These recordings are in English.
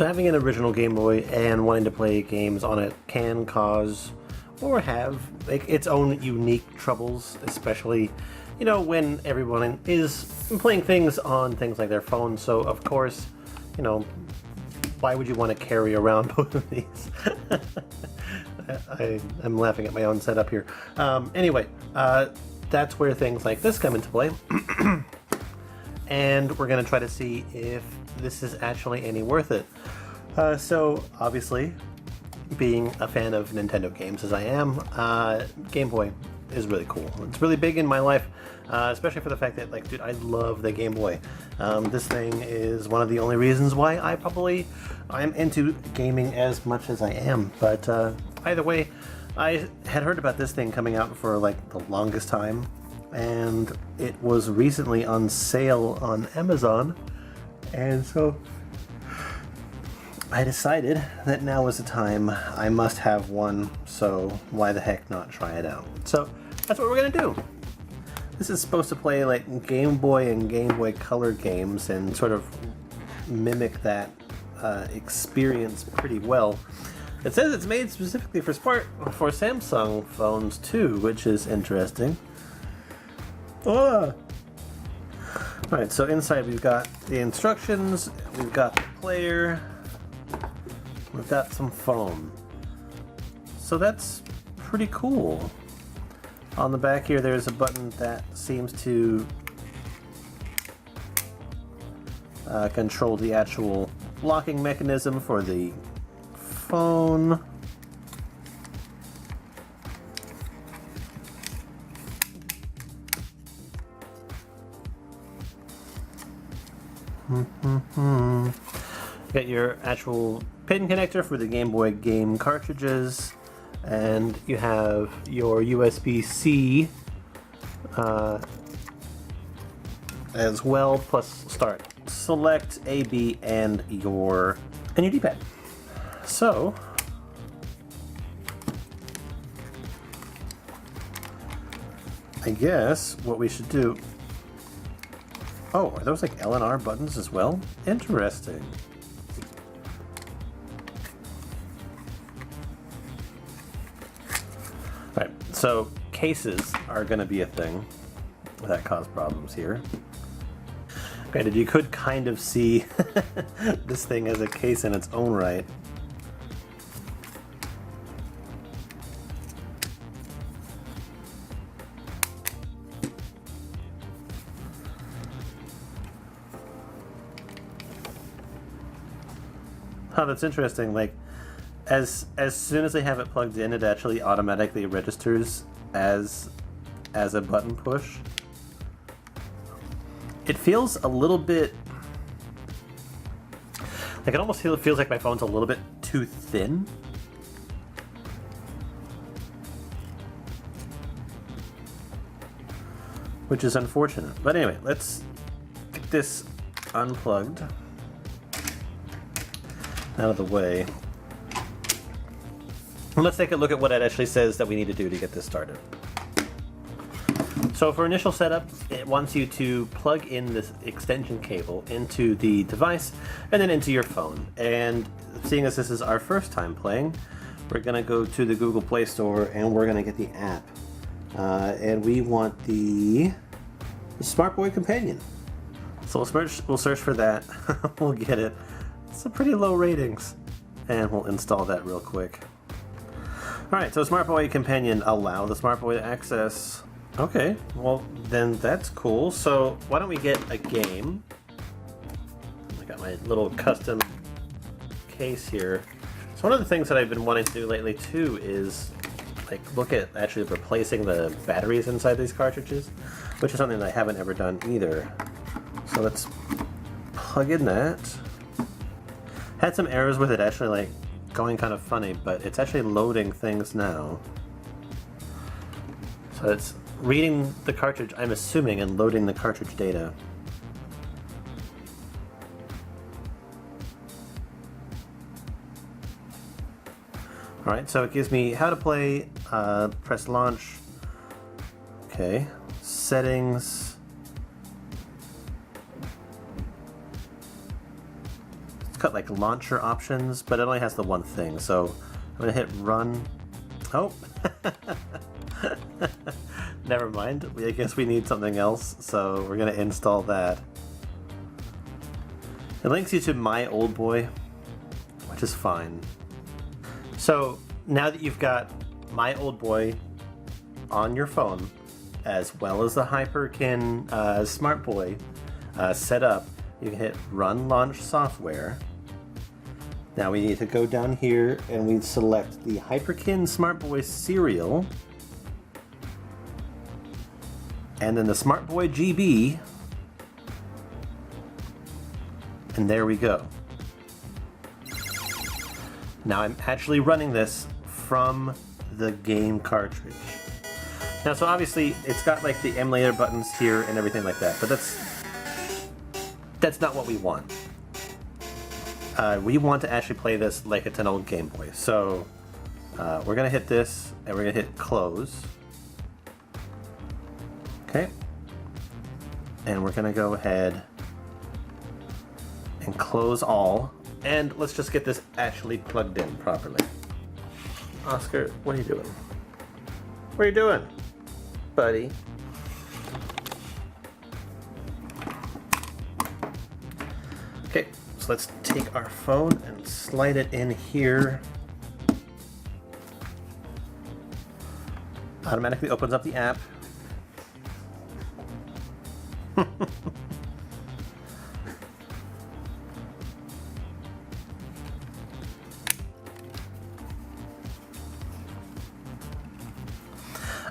So having an original Game Boy and wanting to play games on it can cause or have like its own unique troubles, especially, you know, when everyone is playing things on things like their phones. So of course, you know, why would you want to carry around both of these? I'm laughing at my own setup here. Anyway, that's where things like this come into play. And we're going to try to see if this is actually any worth it. So obviously, being a fan of Nintendo games as I am, Game Boy is really cool. It's really big in my life, especially for the fact that, like, dude, I love the Game Boy. This thing is one of the only reasons why I'm into gaming as much as I am. But either way, I had heard about this thing coming out for like the longest time, and it was recently on sale on Amazon, and so I decided that now is the time. I must have one, so why the heck not try it out? So that's what we're gonna do. This is supposed to play like Game Boy and Game Boy Color games and sort of mimic that experience pretty well. It says it's made specifically for Samsung phones too, which is interesting. Alright, so inside we've got the instructions, we've got the player, we've got some foam. So that's pretty cool. On the back here there's a button that seems to control the actual locking mechanism for the phone. Got your actual pin connector for the Game Boy game cartridges, and you have your USB-C as well, plus start, select, A, B, and your D-pad. So I guess what we should do. Oh, are those like L and R buttons as well? Interesting. Alright, so cases are going to be a thing that cause problems here. Granted, you could kind of see this thing as a case in its own right. Oh, that's interesting. Like, as soon as I have it plugged in, it actually automatically registers as a button push. It feels a little bit like, it almost feels like my phone's a little bit too thin. Which is unfortunate. But anyway, let's get this unplugged out of the way. And let's take a look at what it actually says that we need to do to get this started. So for initial setup, it wants you to plug in this extension cable into the device and then into your phone. And seeing as this is our first time playing, we're going to go to the Google Play Store and we're going to get the app. And we want the Smartboy companion. So we'll search for that. We'll get it. It's a pretty low ratings. And we'll install that real quick. Alright, so Smartboy companion, allow the Smartboy to access. Okay, well then that's cool. So why don't we get a game? I got my little custom case here. So one of the things that I've been wanting to do lately too is like look at actually replacing the batteries inside these cartridges, which is something that I haven't ever done either. So let's plug in that. Had some errors with it actually, like going kind of funny, but it's actually loading things now. So it's reading the cartridge, I'm assuming, and loading the cartridge data. Alright, so it gives me how to play, press launch. Okay, settings. got like launcher options, but it only has the one thing. So I'm gonna hit run. Oh, never mind. I guess we need something else, so we're gonna install that. It links you to My Old Boy, which is fine. So now that you've got My Old Boy on your phone, as well as the Hyperkin Smartboy set up, you can hit Run Launch Software. Now we need to go down here and we select the Hyperkin Smartboy serial, and then the Smartboy GB, and there we go. Now I'm actually running this from the game cartridge. Now, so obviously it's got like the emulator buttons here and everything like that, but that's not what we want. We want to actually play this like it's an old Game Boy. So we're gonna hit this and we're gonna hit close. Okay. And we're gonna go ahead and close all. And let's just get this actually plugged in properly. Oscar, what are you doing? What are you doing, buddy? Okay, so let's take our phone and slide it in here. Automatically opens up the app.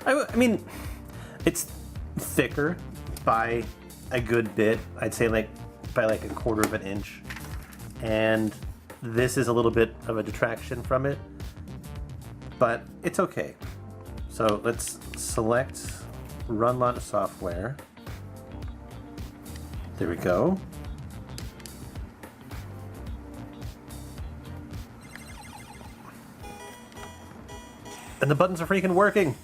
I mean, it's thicker by a good bit. I'd say like by like 1/4 of an inch. And this is a little bit of a detraction from it, but it's okay. So let's select Run Launch Software. There we go. And the buttons are freaking working.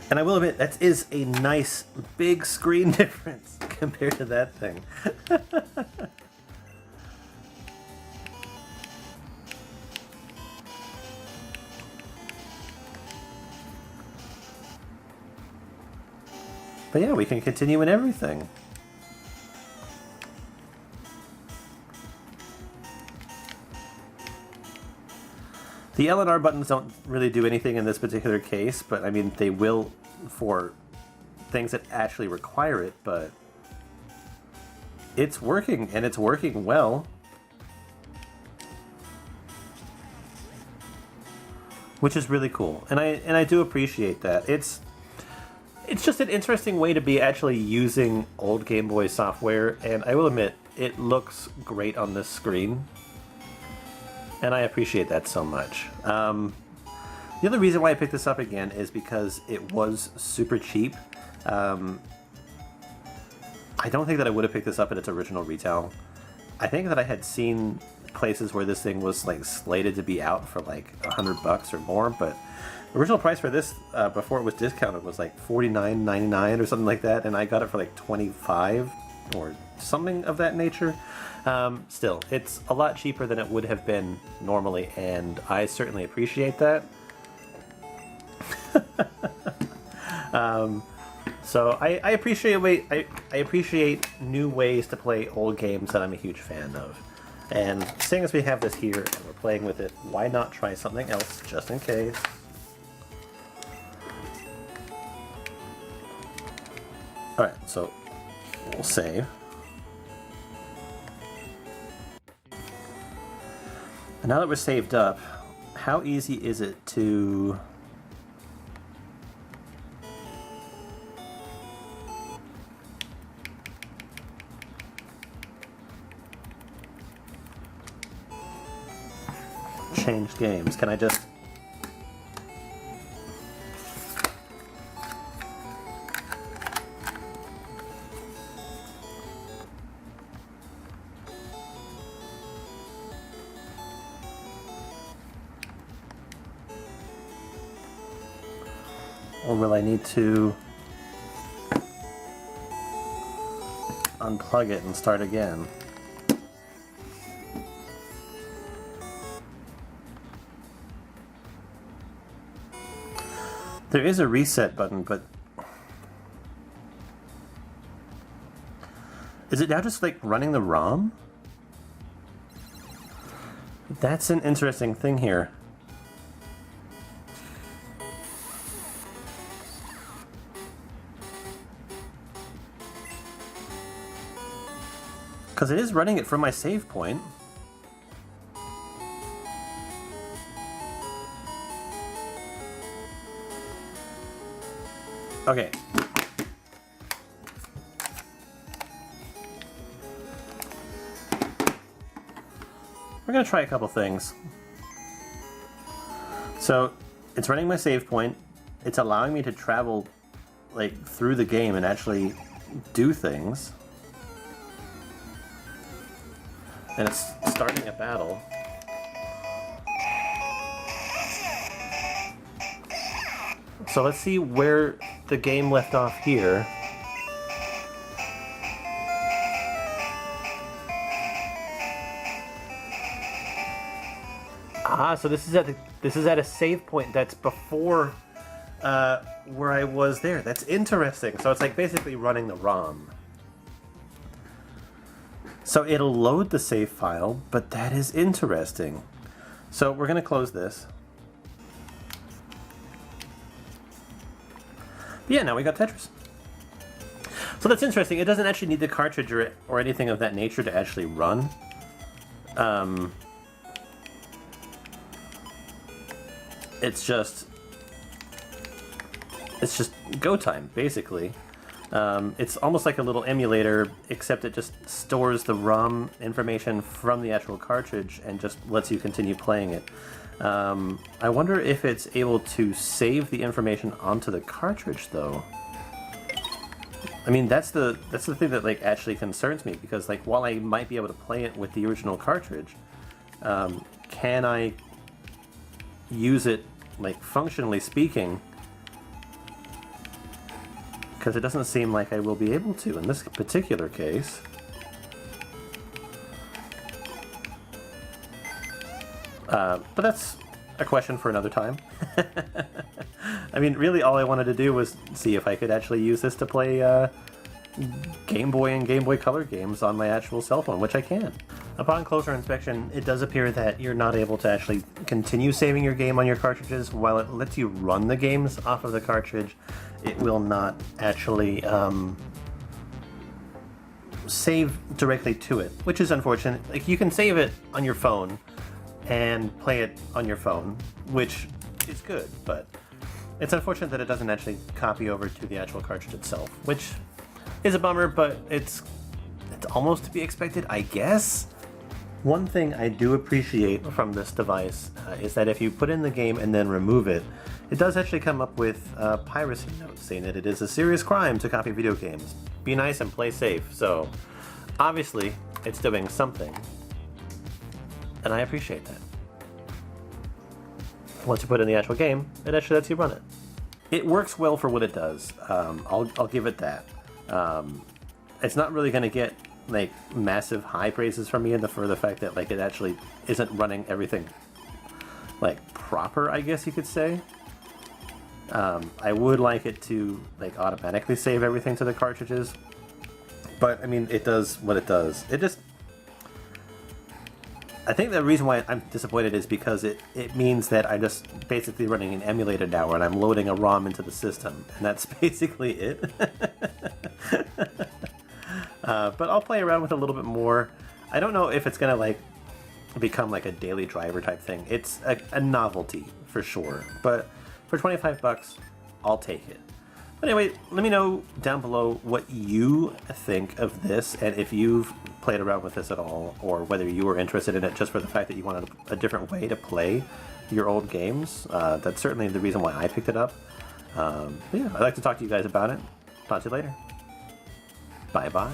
And I will admit, that is a nice big screen difference compared to that thing. But yeah, we can continue in everything. The L and R buttons don't really do anything in this particular case, but I mean, they will for things that actually require it, but it's working, and it's working well. Which is really cool, and I do appreciate that. It's just an interesting way to be actually using old Game Boy software, and I will admit, it looks great on this screen. And I appreciate that so much. The other reason why I picked this up again is because it was super cheap. I don't think that I would have picked this up at its original retail. I think that I had seen places where this thing was like slated to be out for like $100 or more, but the original price for this before it was discounted was like $49.99 or something like that, and I got it for like $25 or something of that nature. Still, it's a lot cheaper than it would have been normally, and I certainly appreciate that. So I appreciate new ways to play old games that I'm a huge fan of. And seeing as we have this here and we're playing with it, why not try something else just in case? Alright, so we'll save. And now that we're saved up, how easy is it to change games? Can I just... Or will I need to... unplug it and start again. There is a reset button, but is it now just like running the ROM? That's an interesting thing here. Because it is running it from my save point. Okay. We're going to try a couple things. So, it's running my save point. It's allowing me to travel like through the game and actually do things. And it's starting a battle. So let's see where the game left off here. Ah, so this is at a save point that's before where I was there. That's interesting. So it's like basically running the ROM. So it'll load the save file, but that is interesting. So we're gonna close this. But yeah, now we got Tetris. So that's interesting. It doesn't actually need the cartridge or anything of that nature to actually run. It's just go time, basically. It's almost like a little emulator, except it just stores the ROM information from the actual cartridge and just lets you continue playing it. I wonder if it's able to save the information onto the cartridge, though. I mean, that's the thing that like actually concerns me, because like while I might be able to play it with the original cartridge, can I use it like functionally speaking? Because it doesn't seem like I will be able to in this particular case. But that's a question for another time. I mean, really all I wanted to do was see if I could actually use this to play Game Boy and Game Boy Color games on my actual cell phone, which I can. Upon closer inspection, it does appear that you're not able to actually continue saving your game on your cartridges. While it lets you run the games off of the cartridge, it will not actually save directly to it, which is unfortunate. Like, you can save it on your phone and play it on your phone, which is good, but it's unfortunate that it doesn't actually copy over to the actual cartridge itself, which is a bummer, but it's almost to be expected, I guess. One thing I do appreciate from this device is that if you put in the game and then remove it, it does actually come up with a piracy note saying that it is a serious crime to copy video games. Be nice and play safe. So obviously it's doing something, and I appreciate that. Once you put in the actual game, it actually lets you run it. It works well for what it does. I'll give it that. It's not really going to get like massive high praises from me for the fact that like it actually isn't running everything like proper, I guess you could say. I would like it to like automatically save everything to the cartridges, but I mean, it does what it does. I think the reason why I'm disappointed is because it means that I'm just basically running an emulator now, and I'm loading a ROM into the system, and that's basically it. But I'll play around with it a little bit more. I don't know if it's gonna like become like a daily driver type thing. It's a novelty for sure, but for 25 bucks, I'll take it. But anyway, let me know down below what you think of this, and if you've played around with this at all, or whether you were interested in it just for the fact that you wanted a different way to play your old games. That's certainly the reason why I picked it up. But yeah, I'd like to talk to you guys about it. Talk to you later. Bye-bye.